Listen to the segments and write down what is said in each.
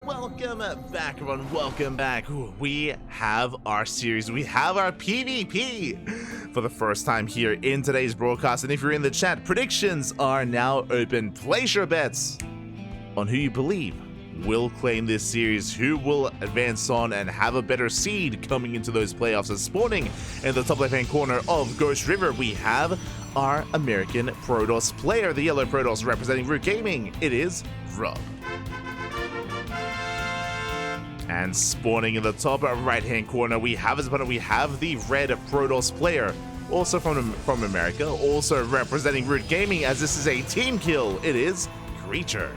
Welcome back, everyone. Welcome back. We have our series. We have our PvP for the first time here in today's broadcast. And if you're in the chat, predictions are now open. Place your bets on who you believe will claim this series, who will advance on and have a better seed coming into those playoffs. And spawning in the top left-hand corner of Ghost River, we have our American Protoss player, the yellow Protoss representing Root Gaming. It is Rob. And spawning in the top right-hand corner, we have his opponent. We have the red Protoss player, also from America, also representing Root Gaming, as this is a team kill. It is Creature.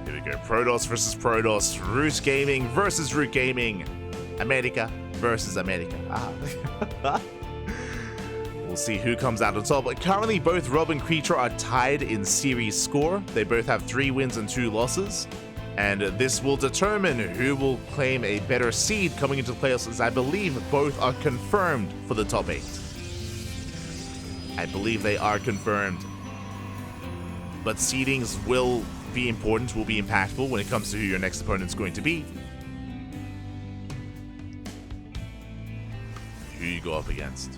Here we go. Protoss versus Protoss. Root Gaming versus Root Gaming. America versus America. We'll see who comes out on top. Currently, both Rob and Creature are tied in series score. They both have 3 wins and 2 losses. And this will determine who will claim a better seed coming into the playoffs, as I believe both are confirmed for the top 8. I believe they are confirmed. But seedings will be important, will be impactful when it comes to who your next opponent's going to be. Who you go up against.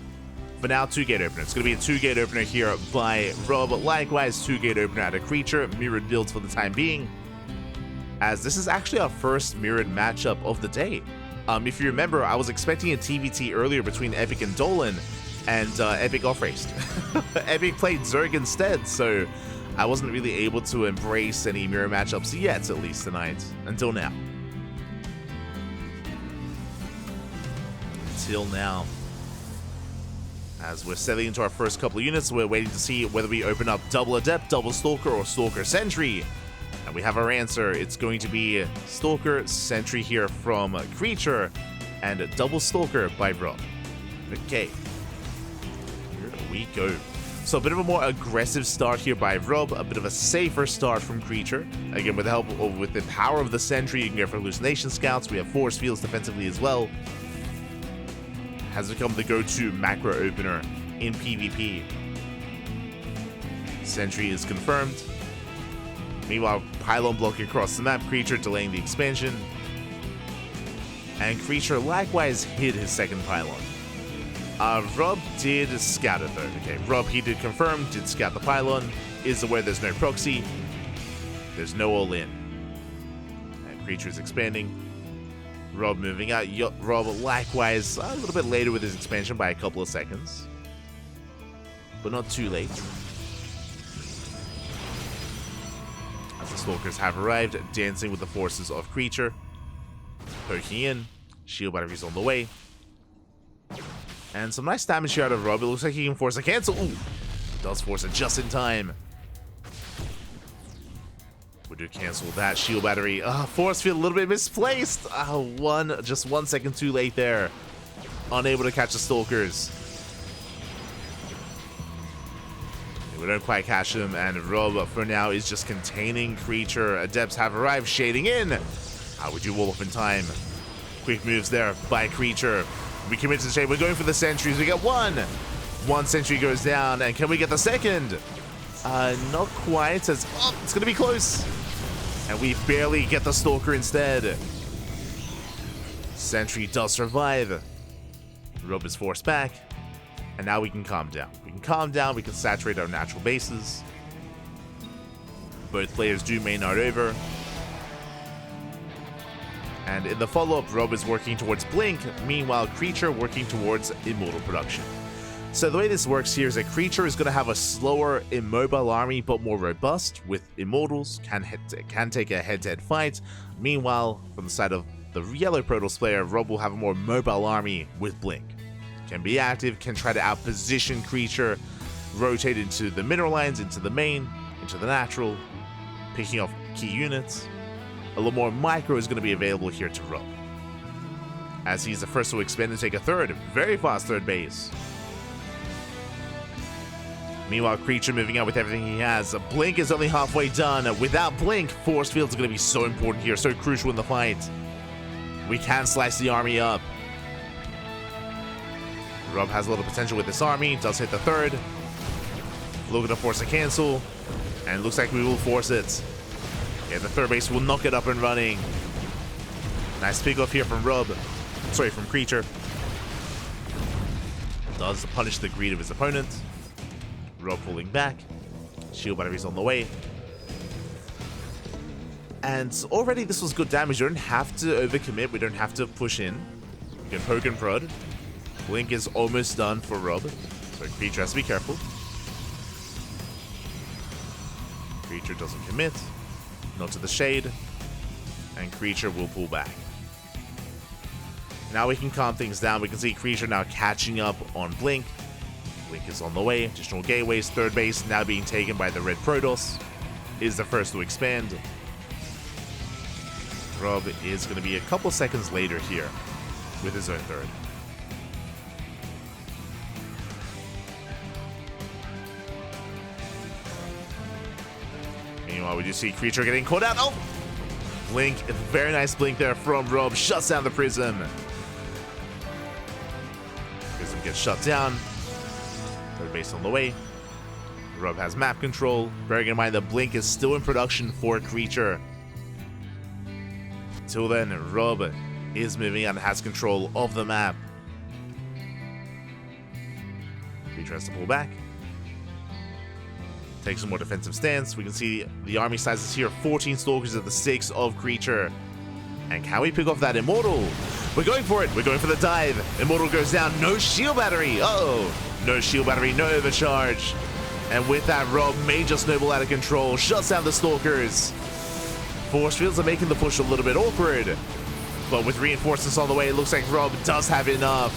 For now, 2-gate opener. It's going to be a 2-gate opener here by Rob. Likewise, 2-gate opener at a Creature. Mirrored builds for the time being, as this is actually our first mirrored matchup of the day. If you remember, I was expecting a TVT earlier between Epic and Dolan, and Epic off-raced. Epic played Zerg instead, so I wasn't really able to embrace any mirror matchups yet, at least tonight. Until now. As we're settling into our first couple of units, we're waiting to see whether we open up double Adept, double Stalker, or Stalker Sentry. And we have our answer. It's going to be Stalker Sentry here from Creature, and double Stalker by Rob. Okay. Here we go. So a bit of a more aggressive start here by Rob, a bit of a safer start from Creature. Again, with the help of, with the power of the Sentry, you can go for Hallucination Scouts. We have Force Fields defensively as well. Has become the go-to macro opener in PvP. Sentry is confirmed. Meanwhile, Pylon blocking across the map, Creature delaying the expansion. And Creature likewise hid his second Pylon. Rob did scout it though. Okay, Rob, he did confirm, did scout the Pylon, is aware there's no proxy, there's no all-in. And Creature is expanding. Rob moving out. Rob likewise a little bit later with his expansion by a couple of seconds, but not too late. As the Stalkers have arrived, dancing with the forces of Creature, poking in. Shield batteries on the way, and some nice damage here out of Rob. It looks like he can force a cancel. Ooh, does force it just in time. We do cancel that shield battery. Force field a little bit misplaced. Just 1 second too late there. Unable to catch the Stalkers. We don't quite catch them, and Rob for now is just containing Creature. Adepts have arrived, shading in. How would you wall off in time? Quick moves there by Creature. We commit to the shade. We're going for the sentries. We get one. One sentry goes down, and can we get the second? Not quite. It's going to be close. And we barely get the Stalker instead. Sentry does survive. Rob is forced back. And now we can calm down. We can calm down. We can saturate our natural bases. Both players do main art over. And in the follow-up, Rob is working towards Blink. Meanwhile, Creature working towards Immortal production. So the way this works here is that Creature is going to have a slower, immobile army, but more robust, with Immortals, can take a head-to-head fight. Meanwhile, from the side of the yellow Protoss player, Rob will have a more mobile army with Blink. Can be active, can try to outposition Creature, rotate into the mineral lines, into the main, into the natural, picking off key units. A little more micro is going to be available here to Rob, as he's the first to expand and take a third, very fast third base. Meanwhile, Creature moving out with everything he has. Blink is only halfway done. Without Blink, Force Fields are going to be so important here, so crucial in the fight. We can slice the army up. Rob has a little potential with this army. Does hit the third. Looking to force a cancel. And it looks like we will force it. Yeah, the third base will not get up and running. Nice pick off here from Rob. Sorry, from Creature. Does punish the greed of his opponent. Rob pulling back. Shield batteries on the way. And already this was good damage. You don't have to overcommit. We don't have to push in. We can poke and prod. Blink is almost done for Rob. So Creature has to be careful. Creature doesn't commit. Not to the shade. And Creature will pull back. Now we can calm things down. We can see Creature now catching up on Blink. Blink is on the way. Additional gateways. Third base now being taken by the red Protoss. Is the first to expand. Rob is going to be a couple seconds later here with his own third. Meanwhile, we do see Creature getting caught out. Oh! Blink, very nice blink there from Rob. Shuts down the Prism. Prism gets shut down. Third base on the way. Rob has map control. Bearing in mind the blink is still in production for Creature. Until then, Rob is moving and has control of the map. Creature has to pull back. Takes a more defensive stance. We can see the army sizes here. 14 Stalkers at the 6 of Creature. And can we pick off that Immortal? We're going for it. We're going for the dive. Immortal goes down. No shield battery. Uh-oh. No shield battery. No overcharge. And with that, Rob may just snowball out of control. Shuts down the Stalkers. Force fields are making the push a little bit awkward. But with reinforcements on the way, it looks like Rob does have enough.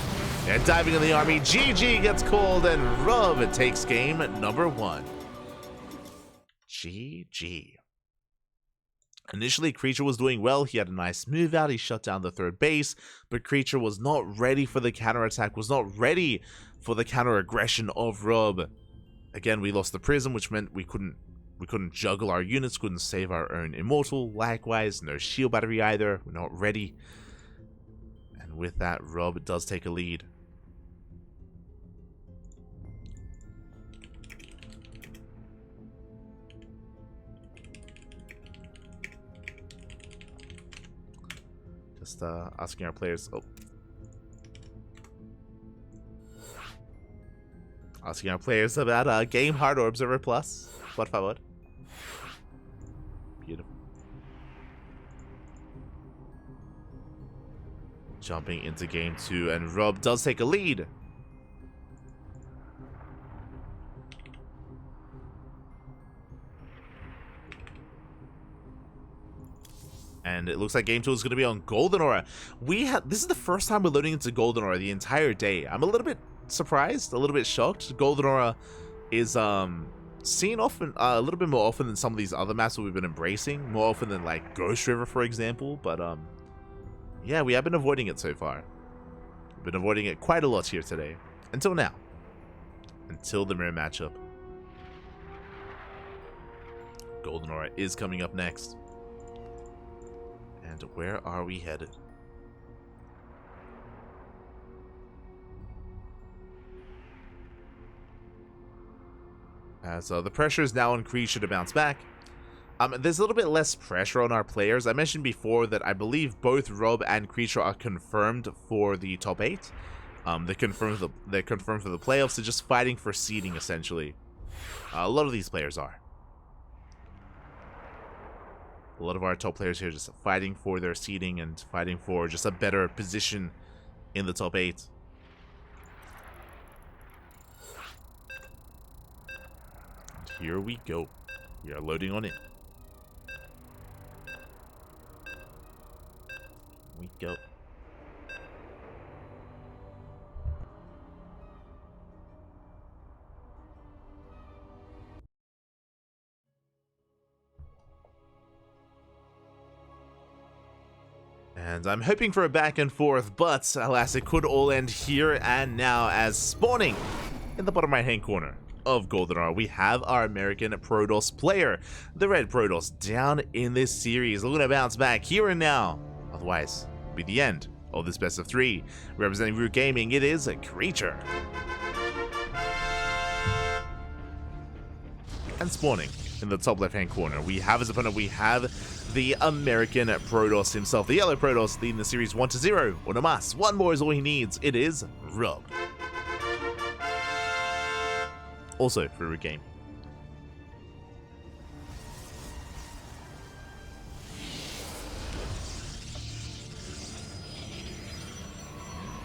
And diving in the army, GG gets called, and Rob takes game number 1. GG. Initially, Creature was doing well. He had a nice move out. He shut down the third base, but Creature was not ready for the counterattack, was not ready for the counter-aggression of Rob. Again, we lost the Prism, which meant we couldn't juggle our units, couldn't save our own Immortal. Likewise, no shield battery either. We're not ready. And with that, Rob does take a lead. Just asking our players. Asking our players about Game Hard or Observer Plus. Por favor. Beautiful. Jumping into game 2, and Rob does take a lead. And it looks like game 2 is going to be on Golden Aura. This is the first time we're loading into Golden Aura the entire day. I'm a little bit surprised, a little bit shocked. Golden Aura is seen often, a little bit more often than some of these other maps that we've been embracing, more often than like Ghost River, for example. But yeah, we have been avoiding it so far. We've been avoiding it quite a lot here today, until now, until the mirror matchup. Golden Aura is coming up next. And where are we headed? As the pressure is now on Creature to bounce back. There's a little bit less pressure on our players. I mentioned before that I believe both Rob and Creature are confirmed for the top 8. They're confirmed for the playoffs. They're just fighting for seeding, essentially. A lot of these players are. A lot of our top players here just fighting for their seeding and fighting for just a better position in the top 8. And here we go. We are loading on in. We go. And I'm hoping for a back and forth, but alas, it could all end here and now, as spawning in the bottom right hand corner of Golden Aura, we have our American Protoss player, the red Protoss, down in this series, looking to bounce back here and now. Otherwise, it'll be the end of this best of 3. Representing Root Gaming, it is a Creature. And spawning in the top left-hand corner. We have his opponent, we have the American Protoss himself, the yellow Protoss, leading the series 1-0. Una más. One more is all he needs. It is Rob. Also, for a game.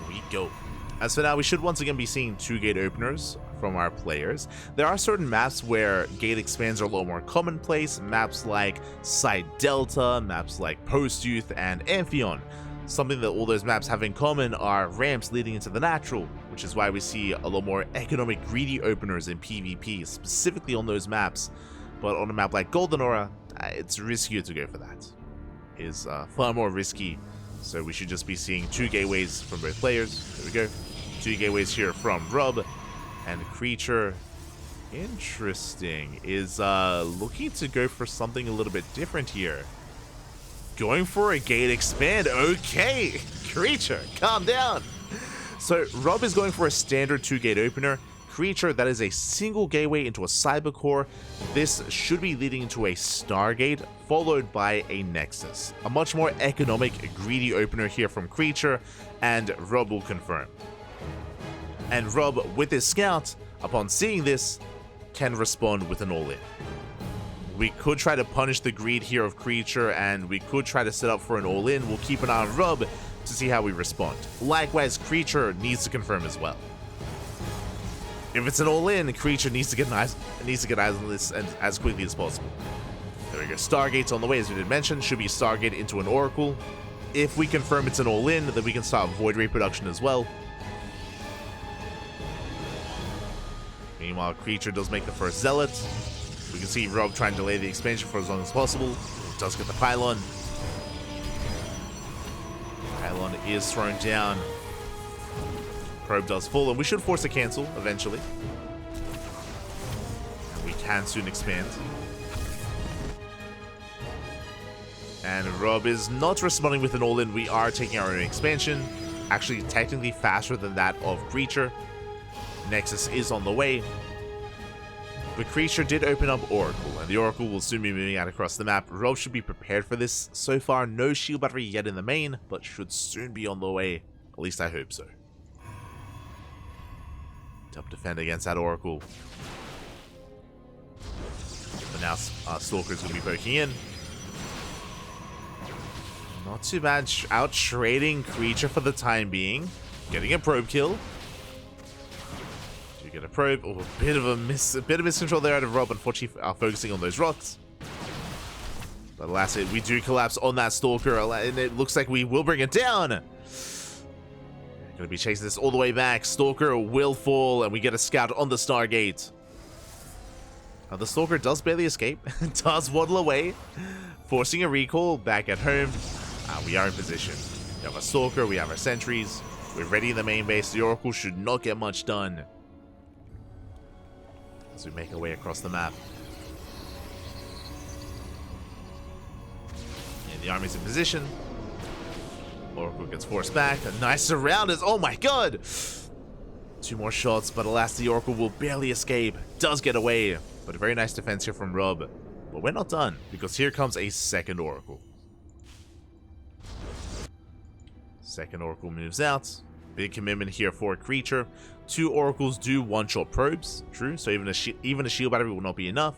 We go. As for now, we should once again be seeing 2 gate openers from our players. There are certain maps where gate expands are a little more commonplace, maps like Side Delta, maps like Post Youth, and Amphion. Something that all those maps have in common are ramps leading into the natural, which is why we see a lot more economic greedy openers in PvP, specifically on those maps. But on a map like Golden Aura, it's riskier to go for that. It is far more risky, so we should just be seeing 2 gateways from both players. There we go. 2 gateways here from Rob, and Creature, interesting, is looking to go for something a little bit different here. Going for a gate expand. Okay, Creature, calm down. So Rob is going for a standard 2 gate opener. Creature, that is a single gateway into a cyber core. This should be leading into a Stargate, followed by a Nexus. A much more economic, greedy opener here from Creature, and Rob will confirm. And Rob, with his scout, upon seeing this, can respond with an all-in. We could try to punish the greed here of Creature, and we could try to set up for an all-in. We'll keep an eye on Rob to see how we respond. Likewise, Creature needs to confirm as well. If it's an all-in, Creature needs to get eyes on this as quickly as possible. There we go. Stargate's on the way, as we did mention. Should be Stargate into an Oracle. If we confirm it's an all-in, then we can start Void Ray production as well. Meanwhile, Creature does make the first Zealot. We can see Rob trying to delay the expansion for as long as possible. He does get the Pylon. Pylon is thrown down. Probe does fall, and we should force a cancel eventually. And we can soon expand. And Rob is not responding with an all-in. We are taking our own expansion. Actually, technically faster than that of Creature. Nexus is on the way. But Creature did open up Oracle, and the Oracle will soon be moving out across the map. Rob should be prepared for this. So far, no shield battery yet in the main, but should soon be on the way. At least I hope so. Tough defend against that Oracle. But now Stalker's going to be poking in. Not too bad, out trading Creature for the time being. Getting a probe kill. Get a probe. Oh, a bit of miscontrol there out of Rob, unfortunately, focusing on those rocks. But alas, we do collapse on that Stalker, and it looks like we will bring it down. Gonna be chasing this all the way back. Stalker will fall, and we get a scout on the Stargate. The Stalker does barely escape, does waddle away, forcing a recall back at home. We are in position. We have a Stalker, we have our sentries, we're ready in the main base. The Oracle should not get much done. As we make our way across the map. And the army's in position. Oracle gets forced back. A nice surround is, oh my god! 2 more shots, but alas, the Oracle will barely escape. Does get away, but a very nice defense here from Rob. But we're not done, because here comes a second Oracle. Second Oracle moves out. Big commitment here for Creature. 2 Oracles do one-shot probes, true, so even a shield battery will not be enough.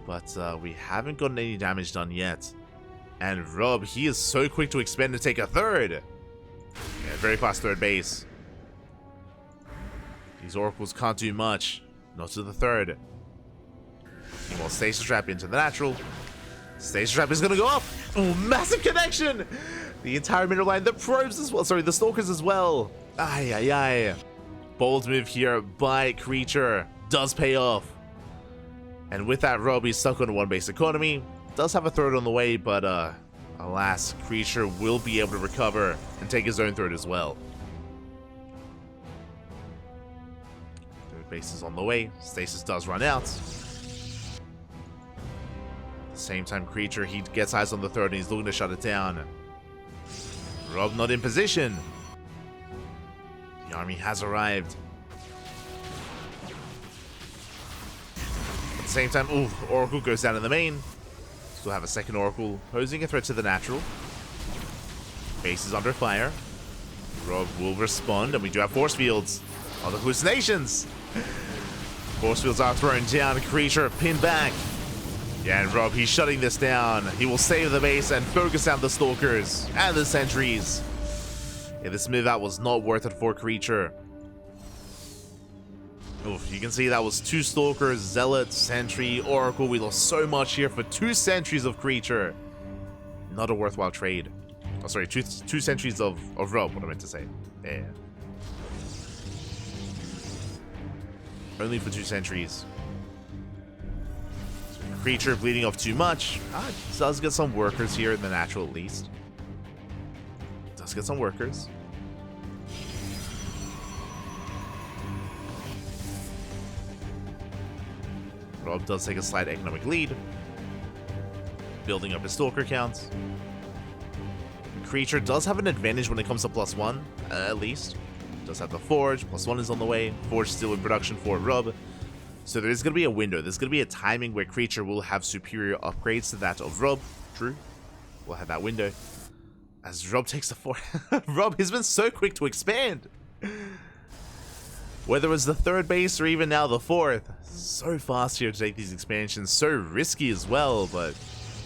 But we haven't gotten any damage done yet. And Rob, he is so quick to expand and take a third. Yeah, very fast third base. These Oracles can't do much. Not to the third. Meanwhile, Stasis Trap into the natural. Stasis Trap is going to go up. Oh, massive connection. The entire middle line, the probes as well. Sorry, the Stalkers as well. Ay, ay, ay. Bold move here by Creature. Does pay off. And with that, Rob is stuck on a 1-base economy. Does have a third on the way, but alas, Creature will be able to recover and take his own third as well. Third base is on the way. Stasis does run out. At the same time, Creature, he gets eyes on the third and he's looking to shut it down. Rob not in position. The army has arrived. same time, ooh, Oracle goes down in the main. Still have a second Oracle, posing a threat to the natural. Base is under fire. Rob will respond, and we do have force fields. On the hallucinations. Force fields are thrown down. Creature pinned back. Yeah, and Rob, he's shutting this down. He will save the base and focus down the Stalkers and the Sentries. Yeah, this move out was not worth it for Creature. Oof, you can see that was 2 Stalkers, Zealot, Sentry, Oracle. We lost so much here for 2 Sentries of Creature. Not a worthwhile trade. Oh, sorry, two Sentries of Rob, what I meant to say. Yeah. Only for 2 Sentries. So Creature bleeding off too much. Does get some workers here in the natural at least. Does get some workers. Rob does take a slight economic lead. Building up his Stalker counts. Creature does have an advantage when it comes to +1, at least. Does have the Forge, +1 is on the way. Forge still in production for Rob. So there's going to be a window. There's going to be a timing where Creature will have superior upgrades to that of Rob. True. We'll have that window. As Rob takes the 4. Rob has been so quick to expand. Whether it was the 3rd base or even now the 4th. So fast here to take these expansions. So risky as well, but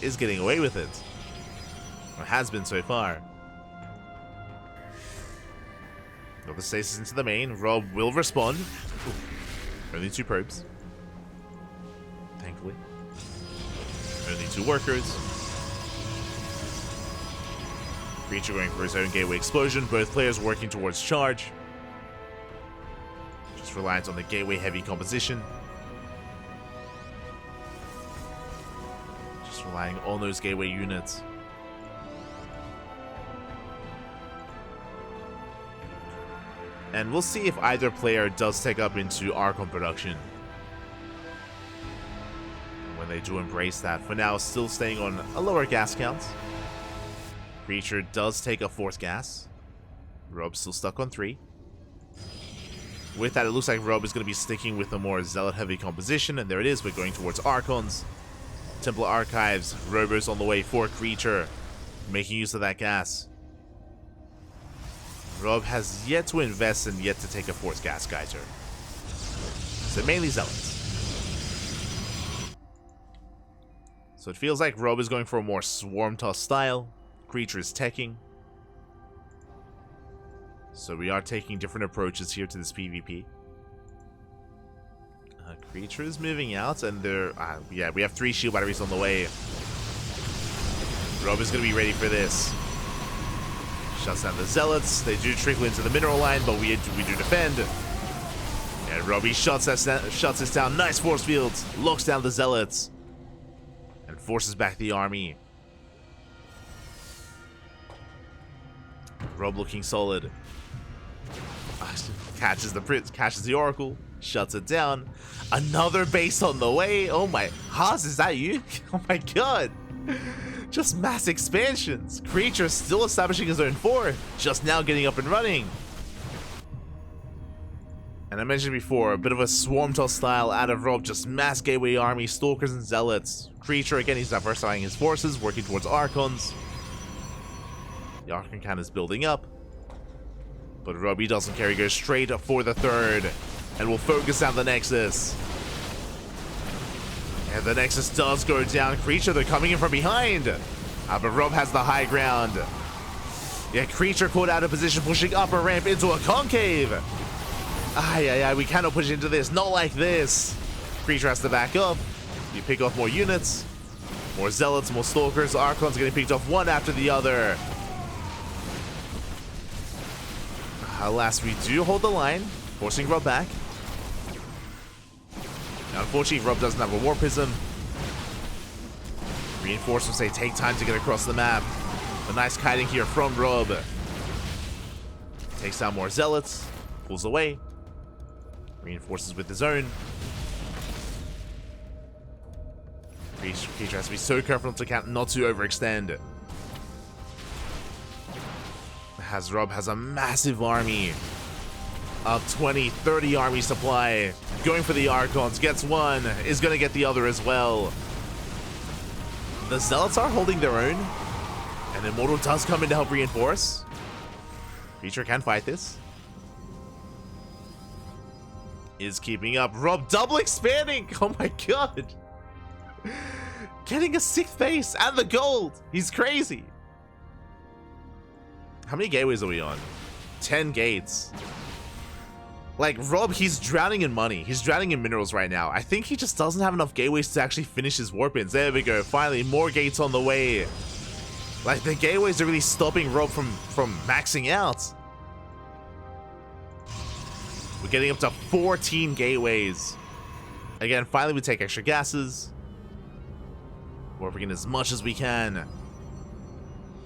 is getting away with it. Or has been so far. Got the stasis into the main. Rob will respond. Ooh. Only 2 probes. Thankfully. Only 2 workers. Creature going for his own gateway explosion. Both players working towards charge. Just reliant on the gateway heavy composition. Just relying on those gateway units. And we'll see if either player does take up into Archon production. When they do embrace that. For now, still staying on a lower gas count. Creature does take a 4th gas. Rob's still stuck on 3. With that, it looks like Rob is going to be sticking with a more Zealot-heavy composition. And there it is, we're going towards Archons. Templar Archives, Robos on the way for Creature. Making use of that gas. Rob has yet to invest and yet to take a 4th gas geyser. So mainly Zealots. So it feels like Rob is going for a more Swarm Toss style. Creature is teching. So we are taking different approaches here to this PvP. Creature is moving out and there... yeah, we have 3 shield batteries on the way. Rob is going to be ready for this. Shuts down the Zealots. They do trickle into the mineral line, but we do defend. And Robbie shuts us down. Nice force fields. Locks down the Zealots. And forces back the army. Rob looking solid. Catches the Oracle. Shuts it down. Another base on the way. Oh my... Haas, is that you? Oh my god. Just mass expansions. Creature still establishing his own 4. Just now getting up and running. And I mentioned before, a bit of a Swarm Toss style out of Rob. Just mass gateway army, Stalkers and Zealots. Creature, again, he's diversifying his forces, working towards Archons. The Archon count is building up. But Rob, he doesn't care. He goes straight up for the 3rd. And will focus down the Nexus. And the Nexus does go down. Creature, they're coming in from behind. But Rob has the high ground. Yeah, Creature caught out of position, pushing up a ramp into a concave. We cannot push into this. Not like this. Creature has to back up. You pick off more units. More Zealots, more Stalkers. Archons getting picked off one after the other. Alas, we do hold the line, forcing Rob back. Now, unfortunately, Rob doesn't have a War Prism. Reinforcements, they take time to get across the map. A nice kiting here from Rob. Takes down more Zealots. Pulls away. Reinforces with his own. Creature has to be so careful not to overextend. Rob has a massive army. of 20, 30 army supply. Going for the Archons. Gets one. Is going to get the other as well. The Zealots are holding their own. And Immortal does come in to help reinforce. Creature can fight this. Is keeping up. Rob double expanding. Oh my god. Getting a 6th base and the gold. He's crazy. How many gateways are we on? 10 gates. Like, Rob, he's drowning in money. He's drowning in minerals right now. I think he just doesn't have enough gateways to actually finish his warp-ins. There we go. Finally, more gates on the way. Like, the gateways are really stopping Rob from maxing out. We're getting up to 14 gateways. Again, finally we take extra gases. Warping in as much as we can.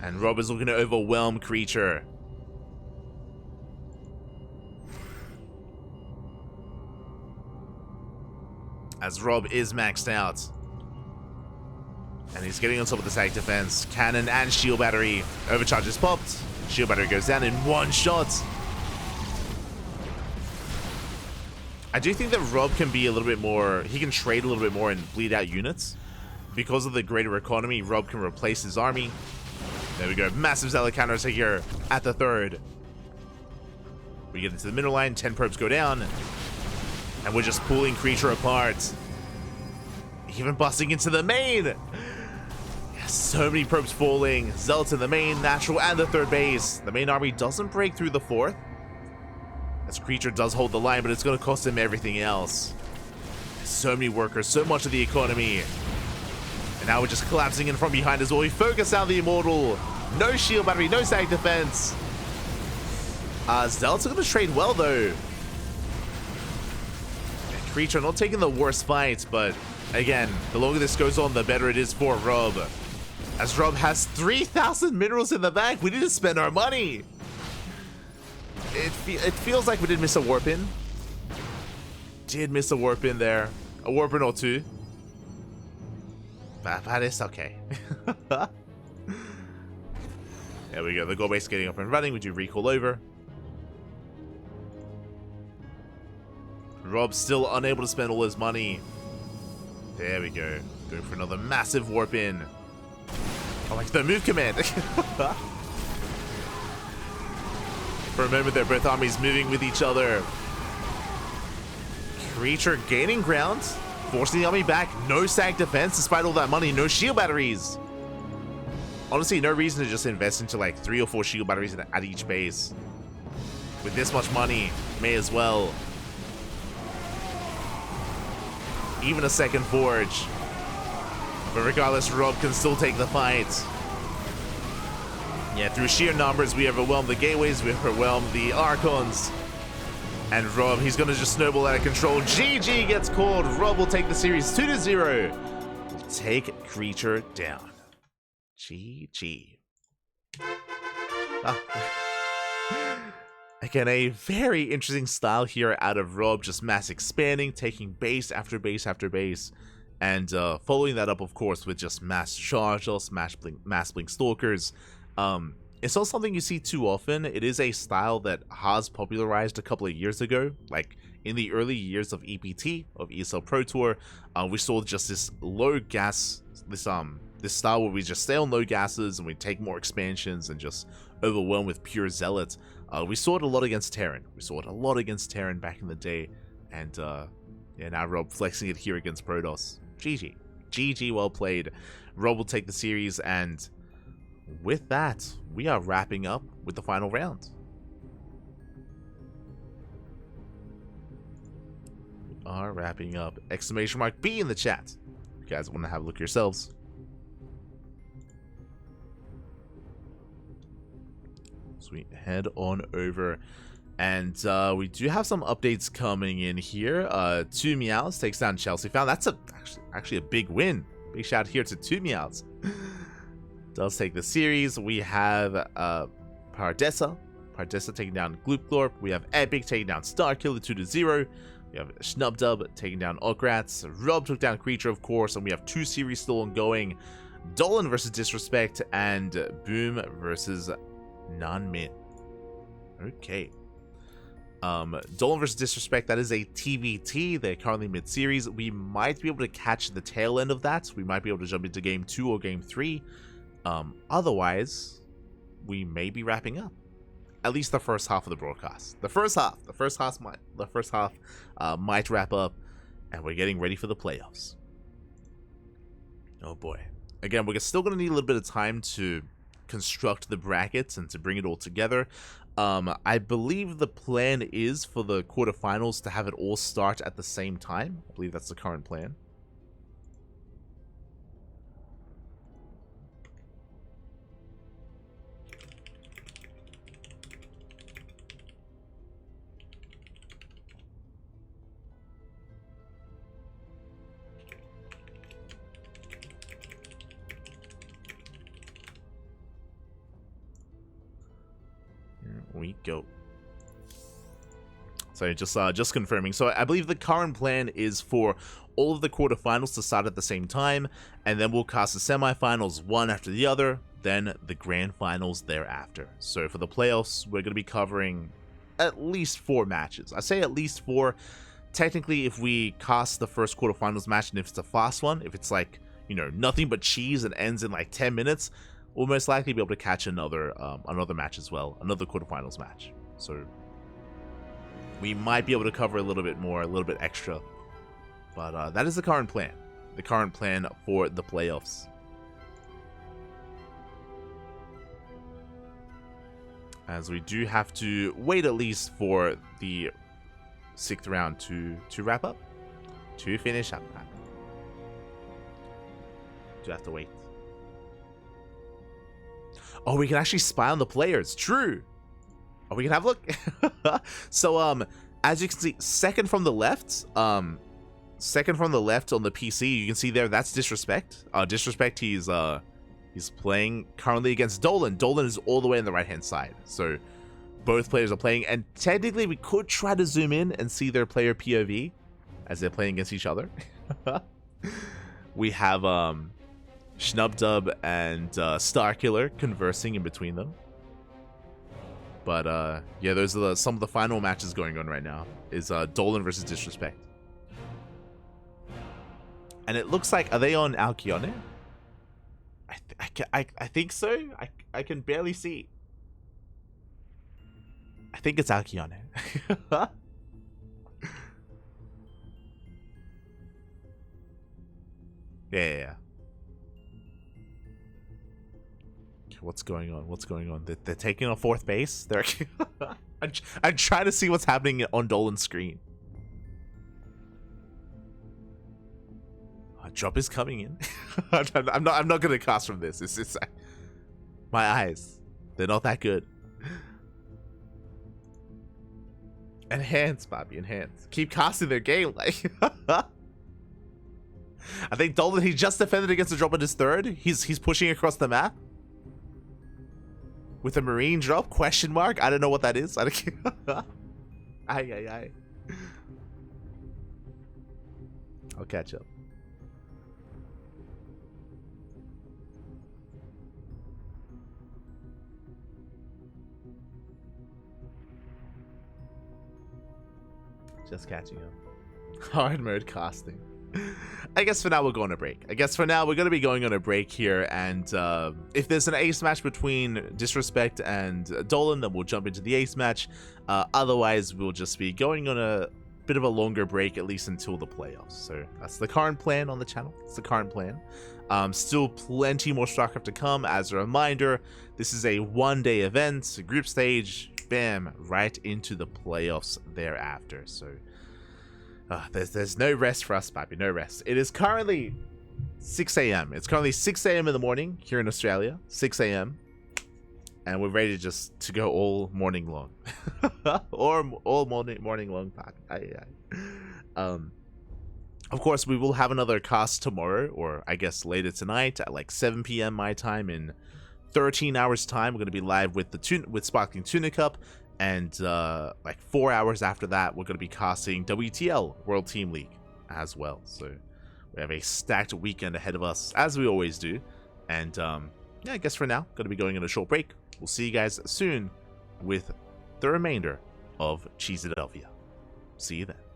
And Rob is looking to overwhelm Creature. As Rob is maxed out. And he's getting on top of the static defense. Cannon and shield battery. Overcharge is popped. Shield battery goes down in one shot. I do think that Rob can be a little bit more... He can trade a little bit more and bleed out units. Because of the greater economy, Rob can replace his army. There we go. Massive Zealot counter attack here at the 3rd. We get into the middle line. 10 probes go down. And we're just pulling Creature apart. Even busting into the main. Yes, so many probes falling. Zealots in the main, natural, and the 3rd base. The main army doesn't break through the 4th. As Creature does hold the line, but it's going to cost him everything else. So many workers, so much of the economy. And now we're just collapsing in from behind as well. We focus out the Immortal. No shield battery, no static defense. Zealots are going to trade well, though. Creature not taking the worst fight, but again, the longer this goes on, the better it is for Rob. As Rob has 3,000 minerals in the bank, we need to spend our money. It feels like we did miss a warp in. Did miss a warp in there. A warp in or two. But it's okay. There we go. The goal base getting up and running. We do recall over. Rob's still unable to spend all his money. There we go. Going for another massive warp in. I like the move command. For a moment there, both armies moving with each other. Creature gaining ground. Forcing the army back. No static defense despite all that money. No shield batteries. Honestly, no reason to just invest into like 3 or 4 shield batteries at each base. With this much money, may as well. Even a 2nd forge. But regardless, Rob can still take the fight. Yeah, through sheer numbers, we overwhelm the gateways, we overwhelm the Archons. And Rob, he's going to just snowball out of control. GG gets called. Rob will take the series 2-0. We'll take Creature down. GG. Again, a very interesting style here out of Rob, just mass expanding, taking base after base after base, and following that up, of course, with just mass charges, mass blink stalkers. It's not something you see too often. It is a style that has popularized a couple of years ago, like in the early years of EPT, of ESL Pro Tour. We saw just this low gas, this style where we just stay on low gases and we take more expansions and just overwhelm with pure Zealot. We saw it a lot against Terran. We saw it a lot against Terran back in the day. And yeah, now Rob flexing it here against Protoss. GG. GG, well played. Rob will take the series, and with that, we are wrapping up with the final round. We are wrapping up. Exclamation mark B in the chat. If you guys want to have a look yourselves. So we head on over, and we do have some updates coming in here. 2 Meows takes down Chelsea Found. That's actually a big win. Big shout here to 2 Meows. Does take the series. We have Pardessa taking down Gloopglorp. We have Epic taking down Starkiller 2-0. We have Schnubdub taking down Okrats. Rob took down Creature, of course, and we have 2 series still ongoing. Dolan versus Disrespect and Boom versus Nanmin. Okay. Dolan versus Disrespect, that is a TVT. They're currently mid-series. We might be able to catch the tail end of that. We might be able to jump into game 2 or game 3. Otherwise, we may be wrapping up. At least the first half of the broadcast. The first half might wrap up, and we're getting ready for the playoffs. Oh boy. Again, we're still going to need a little bit of time to construct the brackets and to bring it all together. I believe the plan is for the quarterfinals to have it all start at the same time. I believe that's the current plan. We go. So just confirming. So I believe the current plan is for all of the quarterfinals to start at the same time, and then we'll cast the semifinals one after the other, then the grand finals thereafter. So for the playoffs, we're going to be covering at least 4 matches. I say at least 4. Technically, if we cast the first quarterfinals match, and if it's a fast one, if it's like, you know, nothing but cheese and ends in like 10 minutes, we'll most likely be able to catch another match as well, another quarterfinals match. So we might be able to cover a little bit more, a little bit extra. But that is the current plan. The current plan for the playoffs. As we do have to wait at least for the 6th round to wrap up, to finish up. Do have to wait. Oh, we can actually spy on the players. True. Oh, we can have a look. So, as you can see, second from the left on the PC, you can see there, that's Disrespect. Disrespect, he's playing currently against Dolan. Dolan is all the way on the right-hand side. So, both players are playing, and technically, we could try to zoom in and see their player POV as they're playing against each other. We have, Schnubdub and Starkiller conversing in between them. But yeah, those are some of the final matches going on right now. Is Dolan versus Disrespect. And it looks like, are they on Alkione? I think so. I can barely see. I think it's Alkione. Yeah. What's going on? What's going on? They're taking on 4th base. They're I'm trying to see what's happening on Dolan's screen. A drop is coming in. I'm not gonna cast from this. It's my eyes. They're not that good. Enhance, Bobby, enhance. Keep casting their game, like. I think Dolan, he just defended against the drop on his 3rd. He's pushing across the map. With a marine drop? Question mark? I don't know what that is. I don't Aye. I'll catch up. Just catching up. Hard mode casting. I guess for now we'll go on a break. I guess for now we're going to be going on a break here, and if there's an ace match between Disrespect and Dolan, then we'll jump into the ace match. Otherwise, we'll just be going on a bit of a longer break, at least until the playoffs. So that's the current plan on the channel. It's the current plan. Still plenty more StarCraft to come. As a reminder, this is a one-day event, group stage, bam, right into the playoffs thereafter. So there's no rest for us, Papi, no rest. It is currently 6 a.m. It's currently 6 a.m. in the morning here in Australia, 6 a.m. And we're ready to go all morning long. Or all morning long, Papi. Of course, we will have another cast tomorrow, or I guess later tonight at like 7 p.m. my time. In 13 hours time, we're going to be live with Sparkling Tuna Cup. And like 4 hours after that, we're going to be casting WTL World Team League as well. So we have a stacked weekend ahead of us, as we always do. And yeah, I guess for now, going to be going on a short break. We'll see you guys soon with the remainder of Cheeseadelphia. See you then.